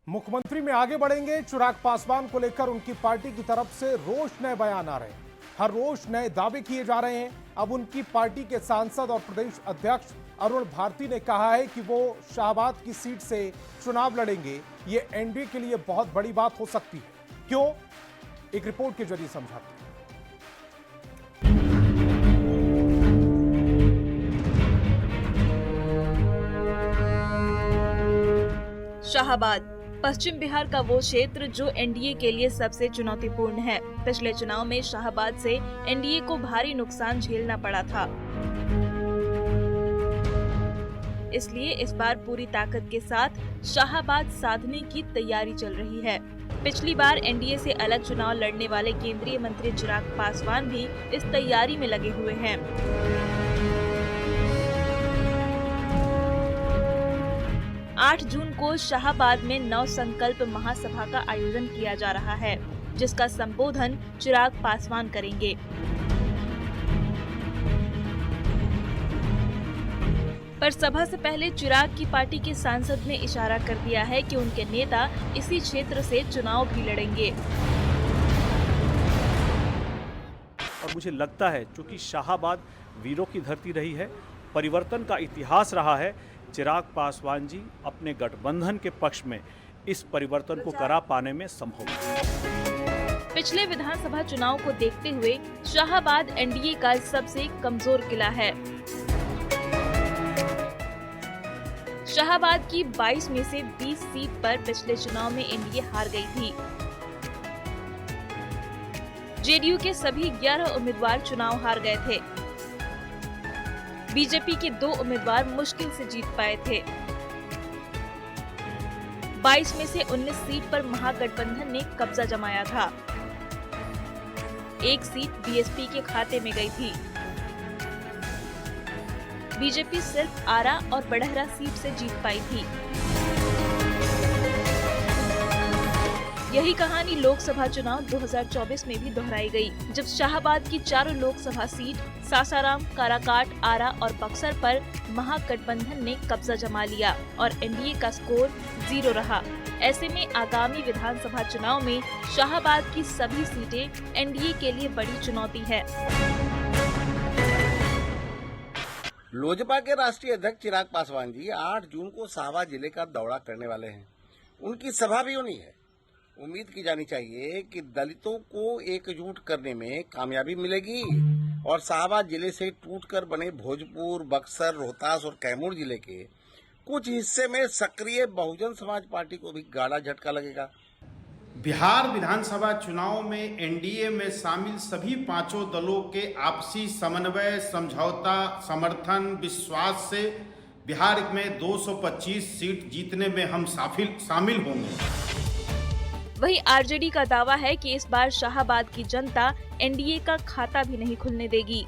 मुख्यमंत्री में आगे बढ़ेंगे। चिराग पासवान को लेकर उनकी पार्टी की तरफ से रोष नए बयान आ रहे हैं। हर रोज नए दावे किए जा रहे हैं। अब उनकी पार्टी के सांसद और प्रदेश अध्यक्ष अरुण भारती ने कहा है कि वो शाहबाद की सीट से चुनाव लड़ेंगे। ये एनडीए के लिए बहुत बड़ी बात हो सकती है। क्यों? एक रिपोर्ट के जरिए समझाते हैं। शाहबाद पश्चिम बिहार का वो क्षेत्र जो एनडीए के लिए सबसे चुनौतीपूर्ण है। पिछले चुनाव में शाहबाद से एनडीए को भारी नुकसान झेलना पड़ा था, इसलिए इस बार पूरी ताकत के साथ शाहबाद साधने की तैयारी चल रही है। पिछली बार एनडीए से अलग चुनाव लड़ने वाले केंद्रीय मंत्री चिराग पासवान भी इस तैयारी में लगे हुए हैं। 8 जून को शाहबाद में नव संकल्प महासभा का आयोजन किया जा रहा है, जिसका संबोधन चिराग पासवान करेंगे। पर सभा से पहले चिराग की पार्टी के सांसद ने इशारा कर दिया है कि उनके नेता इसी क्षेत्र से चुनाव भी लड़ेंगे। और मुझे लगता है क्योंकि शाहबाद वीरों की धरती रही है, परिवर्तन का इतिहास रहा है, चिराग पासवान जी अपने गठबंधन के पक्ष में इस परिवर्तन को करा पाने में संभव है। पिछले विधानसभा चुनाव को देखते हुए शाहबाद एनडीए का सबसे कमजोर किला है। शाहबाद की 22 में से 20 सीट पर पिछले चुनाव में एनडीए हार गई थी। जेडीयू के सभी 11 उम्मीदवार चुनाव हार गए थे। बीजेपी के 2 उम्मीदवार मुश्किल से जीत पाए थे। 22 में से 19 सीट पर महागठबंधन ने कब्जा जमाया था। 1 सीट बीएसपी के खाते में गई थी। बीजेपी सिर्फ आरा और बड़हरा सीट से जीत पाई थी। यही कहानी लोकसभा चुनाव 2024 में भी दोहराई गई, जब शाहबाद की 4 लोकसभा सीट सासाराम, काराकाट, आरा और बक्सर पर महागठबंधन ने कब्जा जमा लिया और एनडीए का स्कोर 0 रहा। ऐसे में आगामी विधानसभा चुनाव में शाहबाद की सभी सीटें एनडीए के लिए बड़ी चुनौती है। लोजपा के राष्ट्रीय अध्यक्ष चिराग पासवान जी 8 जून को शाहबाद जिले का दौरा करने वाले हैं। उनकी सभा भी होनी है। उम्मीद की जानी चाहिए कि दलितों को एकजुट करने में कामयाबी मिलेगी और शाहबाद जिले से टूटकर बने भोजपुर, बक्सर, रोहतास और कैमूर जिले के कुछ हिस्से में सक्रिय बहुजन समाज पार्टी को भी गाढ़ा झटका लगेगा। बिहार विधानसभा चुनाव में एनडीए में शामिल सभी 5 दलों के आपसी समन्वय, समझौता, समर्थन, विश्वास से बिहार में 225 सीट जीतने में हम शामिल होंगे। वहीं आरजेडी का दावा है कि इस बार शाहबाद की जनता एनडीए का खाता भी नहीं खुलने देगी।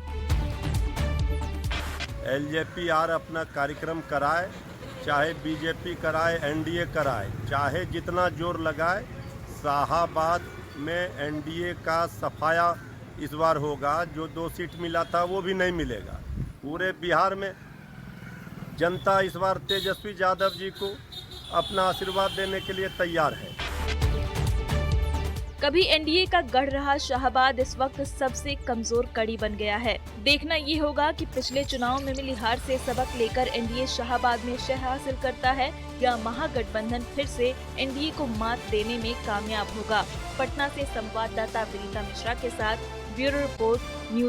एलजेपी-आर अपना कार्यक्रम कराए, चाहे बीजेपी कराए, एनडीए कराए, चाहे जितना जोर लगाए, शाहबाद में एनडीए का सफाया इस बार होगा। जो 2 सीट मिला था वो भी नहीं मिलेगा। पूरे बिहार में जनता इस बार तेजस्वी यादव जी को अपना आशीर्वाद देने के लिए तैयार है। कभी एनडीए का गढ़ रहा शाहबाद इस वक्त सबसे कमजोर कड़ी बन गया है। देखना ये होगा कि पिछले चुनाव में मिली हार से सबक लेकर एनडीए शाहबाद में शह हासिल करता है या महागठबंधन फिर से एनडीए को मात देने में कामयाब होगा। पटना से संवाददाता विनीता मिश्रा के साथ ब्यूरो रिपोर्ट, न्यूज